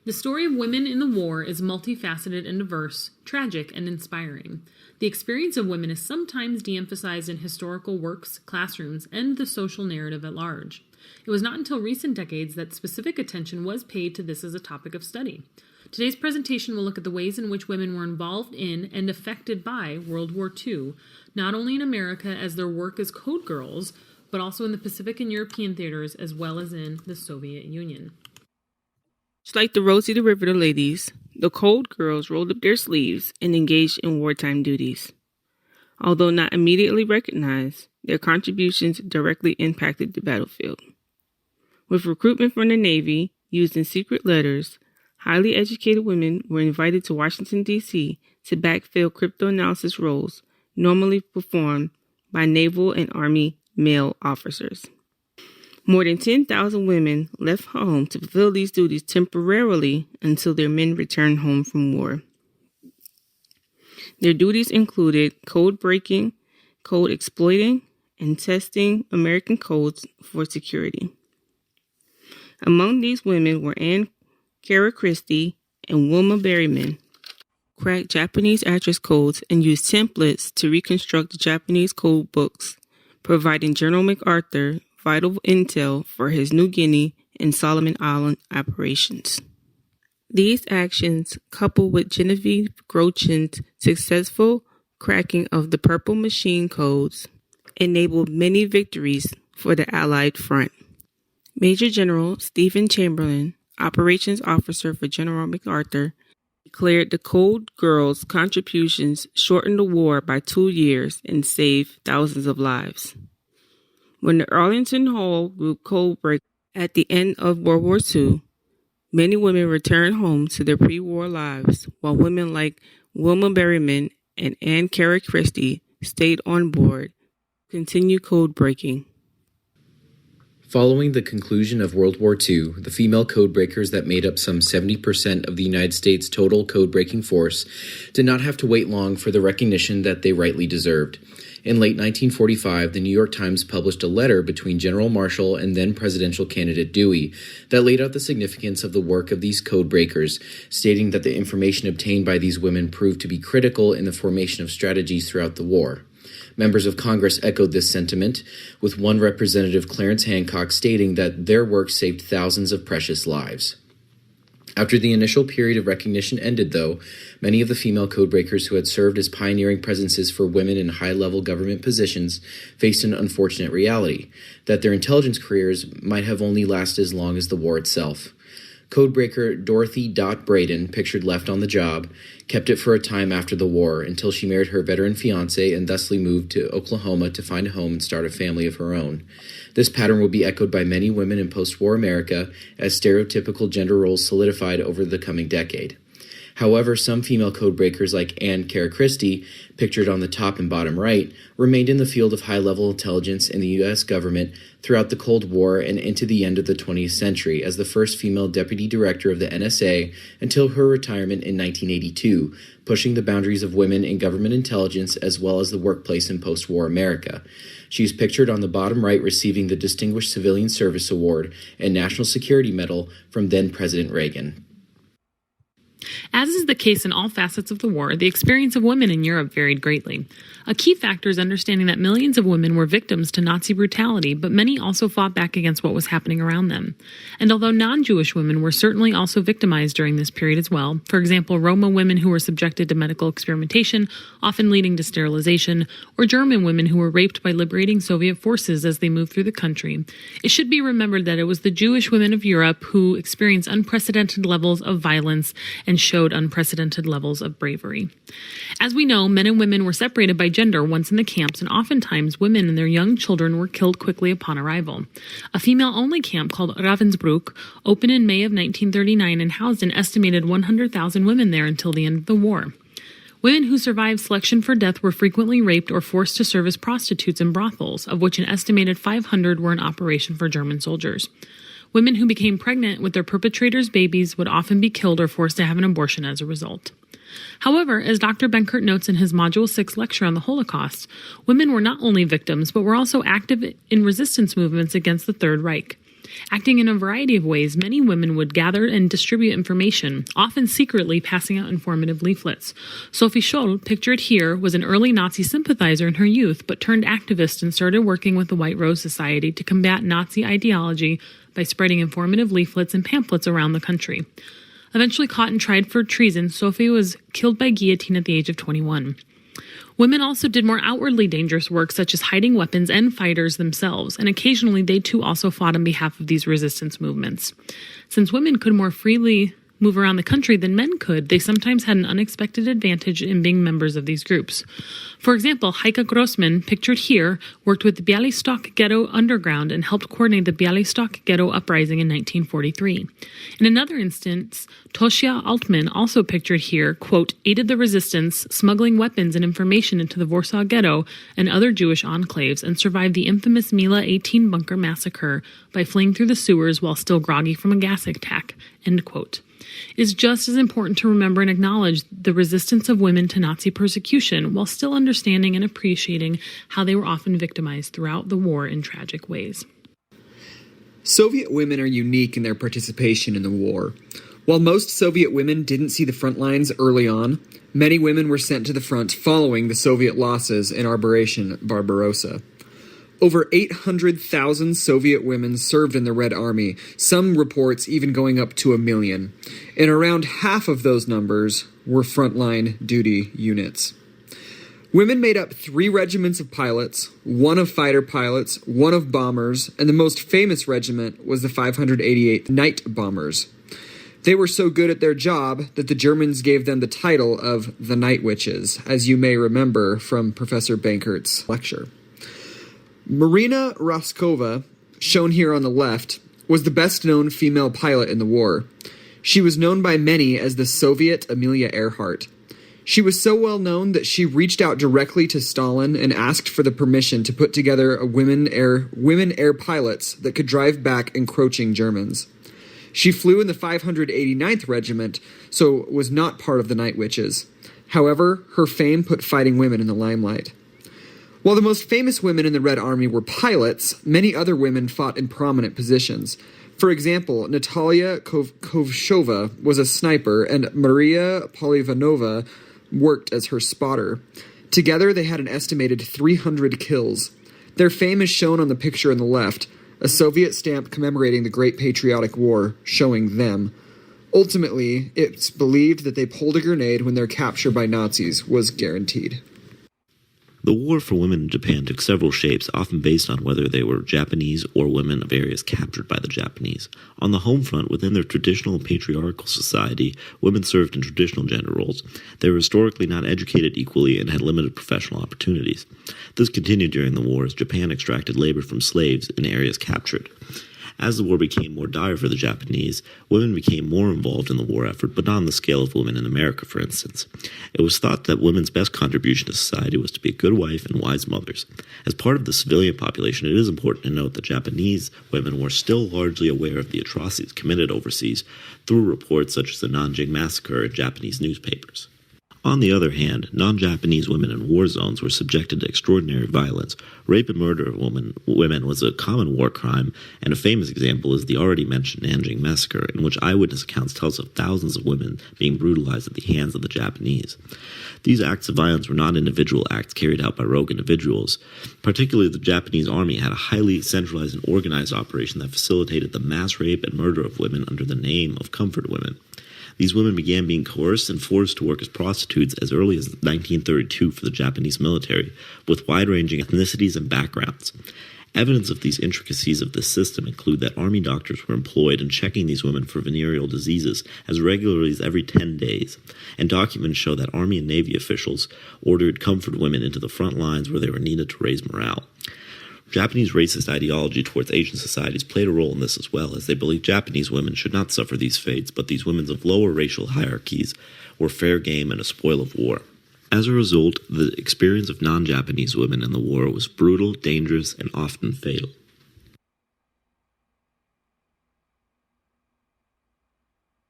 The story of women in the war is multifaceted and diverse, tragic and inspiring. The experience of women is sometimes de-emphasized in historical works, classrooms, and the social narrative at large. It was not until recent decades that specific attention was paid to this as a topic of study. Today's presentation will look at the ways in which women were involved in and affected by World War II, not only in America as their work as code girls, but also in the Pacific and European theaters as well as in the Soviet Union. Just like the Rosie the Riveter ladies, the Cold Girls rolled up their sleeves and engaged in wartime duties. Although not immediately recognized, their contributions directly impacted the battlefield. With recruitment from the Navy used in secret letters, highly educated women were invited to Washington, D.C. to backfill cryptanalysis roles normally performed by naval and Army male officers. More than 10,000 women left home to fulfill these duties temporarily until their men returned home from war. Their duties included code breaking, code exploiting, and testing American codes for security. Among these women were Anne Cara Christie and Wilma Berryman, cracked Japanese address codes and used templates to reconstruct the Japanese code books, providing General MacArthur vital intel for his New Guinea and Solomon Island operations. These actions, coupled with Genevieve Grochin's successful cracking of the Purple Machine codes, enabled many victories for the Allied front. Major General Stephen Chamberlain, operations officer for General MacArthur, declared the Cold Girls' contributions shortened the war by 2 years and saved thousands of lives. When the Arlington Hall group code break at the end of World War II, many women returned home to their pre-war lives, while women like Wilma Berryman and Anne Cara Christie stayed on board, continued code breaking. Following the conclusion of World War II, the female codebreakers that made up some 70% of the United States' total code-breaking force did not have to wait long for the recognition that they rightly deserved. In late 1945, the New York Times published a letter between General Marshall and then-presidential candidate Dewey that laid out the significance of the work of these codebreakers, stating that the information obtained by these women proved to be critical in the formation of strategies throughout the war. Members of Congress echoed this sentiment, with one representative, Clarence Hancock, stating that their work saved thousands of precious lives. After the initial period of recognition ended, though, many of the female codebreakers who had served as pioneering presences for women in high-level government positions faced an unfortunate reality, that their intelligence careers might have only lasted as long as the war itself. Codebreaker Dorothy Dot Braden, pictured left on the job, kept it for a time after the war until she married her veteran fiancé and thusly moved to Oklahoma to find a home and start a family of her own. This pattern would be echoed by many women in post-war America as stereotypical gender roles solidified over the coming decade. However, some female codebreakers like Anne Cara Christie, pictured on the top and bottom right, remained in the field of high-level intelligence in the U.S. government throughout the Cold War and into the end of the 20th century as the first female deputy director of the NSA until her retirement in 1982, pushing the boundaries of women in government intelligence as well as the workplace in post-war America. She is pictured on the bottom right receiving the Distinguished Civilian Service Award and National Security Medal from then-President Reagan. As is the case in all facets of the war, the experience of women in Europe varied greatly. A key factor is understanding that millions of women were victims to Nazi brutality, but many also fought back against what was happening around them. And although non-Jewish women were certainly also victimized during this period as well, for example, Roma women who were subjected to medical experimentation, often leading to sterilization, or German women who were raped by liberating Soviet forces as they moved through the country, it should be remembered that it was the Jewish women of Europe who experienced unprecedented levels of violence and showed unprecedented levels of bravery. As we know, men and women were separated by gender once in the camps, and oftentimes women and their young children were killed quickly upon arrival. A female-only camp called Ravensbrück opened in May of 1939 and housed an estimated 100,000 women there until the end of the war. Women who survived selection for death were frequently raped or forced to serve as prostitutes in brothels, of which an estimated 500 were in operation for German soldiers. Women who became pregnant with their perpetrators' babies would often be killed or forced to have an abortion as a result. However, as Dr. Benkert notes in his Module 6 lecture on the Holocaust, women were not only victims, but were also active in resistance movements against the Third Reich. Acting in a variety of ways, many women would gather and distribute information, often secretly passing out informative leaflets. Sophie Scholl, pictured here, was an early Nazi sympathizer in her youth, but turned activist and started working with the White Rose Society to combat Nazi ideology by spreading informative leaflets and pamphlets around the country. Eventually caught and tried for treason, Sophie was killed by guillotine at the age of 21. Women also did more outwardly dangerous work, such as hiding weapons and fighters themselves, and occasionally they too also fought on behalf of these resistance movements. Since women could more freely move around the country than men could, they sometimes had an unexpected advantage in being members of these groups. For example, Heike Grossman, pictured here, worked with the Bialystok Ghetto Underground and helped coordinate the Bialystok Ghetto Uprising in 1943. In another instance, Tosia Altman, also pictured here, quote, aided the resistance, smuggling weapons and information into the Warsaw Ghetto and other Jewish enclaves, and survived the infamous Mila 18 bunker massacre by fleeing through the sewers while still groggy from a gas attack, end quote. It is just as important to remember and acknowledge the resistance of women to Nazi persecution while still understanding and appreciating how they were often victimized throughout the war in tragic ways. Soviet women are unique in their participation in the war. While most Soviet women didn't see the front lines early on, many women were sent to the front following the Soviet losses in Operation Barbarossa. Over 800,000 Soviet women served in the Red Army, some reports even going up to 1 million, and around half of those numbers were frontline duty units. Women made up 3 regiments of pilots, 1 of fighter pilots, 1 of bombers, and the most famous regiment was the 588th Night Bombers. They were so good at their job that the Germans gave them the title of the Night Witches, as you may remember from Professor Bankert's lecture. Marina Roskova, shown here on the left, was the best-known female pilot in the war. She was known by many as the Soviet Amelia Earhart. She was so well known that she reached out directly to Stalin and asked for the permission to put together a women air pilots that could drive back encroaching Germans. She flew in the 589th Regiment, so was not part of the Night Witches. However, her fame put fighting women in the limelight. While the most famous women in the Red Army were pilots, many other women fought in prominent positions. For example, Natalia Kovshova was a sniper, and Maria Polivanova worked as her spotter. Together, they had an estimated 300 kills. Their fame is shown on the picture on the left, a Soviet stamp commemorating the Great Patriotic War, showing them. Ultimately, it's believed that they pulled a grenade when their capture by Nazis was guaranteed. The war for women in Japan took several shapes, often based on whether they were Japanese or women of areas captured by the Japanese. On the home front, within their traditional patriarchal society, women served in traditional gender roles. They were historically not educated equally and had limited professional opportunities. This continued during the war as Japan extracted labor from slaves in areas captured. As the war became more dire for the Japanese, women became more involved in the war effort, but not on the scale of women in America, for instance. It was thought that women's best contribution to society was to be a good wife and wise mothers. As part of the civilian population, it is important to note that Japanese women were still largely aware of the atrocities committed overseas through reports such as the Nanjing Massacre in Japanese newspapers. On the other hand, non-Japanese women in war zones were subjected to extraordinary violence. Rape and murder of women was a common war crime, and a famous example is the already mentioned Nanjing Massacre, in which eyewitness accounts tell us of thousands of women being brutalized at the hands of the Japanese. These acts of violence were not individual acts carried out by rogue individuals. Particularly, the Japanese army had a highly centralized and organized operation that facilitated the mass rape and murder of women under the name of comfort women. These women began being coerced and forced to work as prostitutes as early as 1932 for the Japanese military, with wide-ranging ethnicities and backgrounds. Evidence of these intricacies of this system include that army doctors were employed in checking these women for venereal diseases as regularly as every 10 days, and documents show that Army and Navy officials ordered comfort women into the front lines where they were needed to raise morale. Japanese racist ideology towards Asian societies played a role in this as well, as they believed Japanese women should not suffer these fates, but these women of lower racial hierarchies were fair game and a spoil of war. As a result, the experience of non-Japanese women in the war was brutal, dangerous, and often fatal.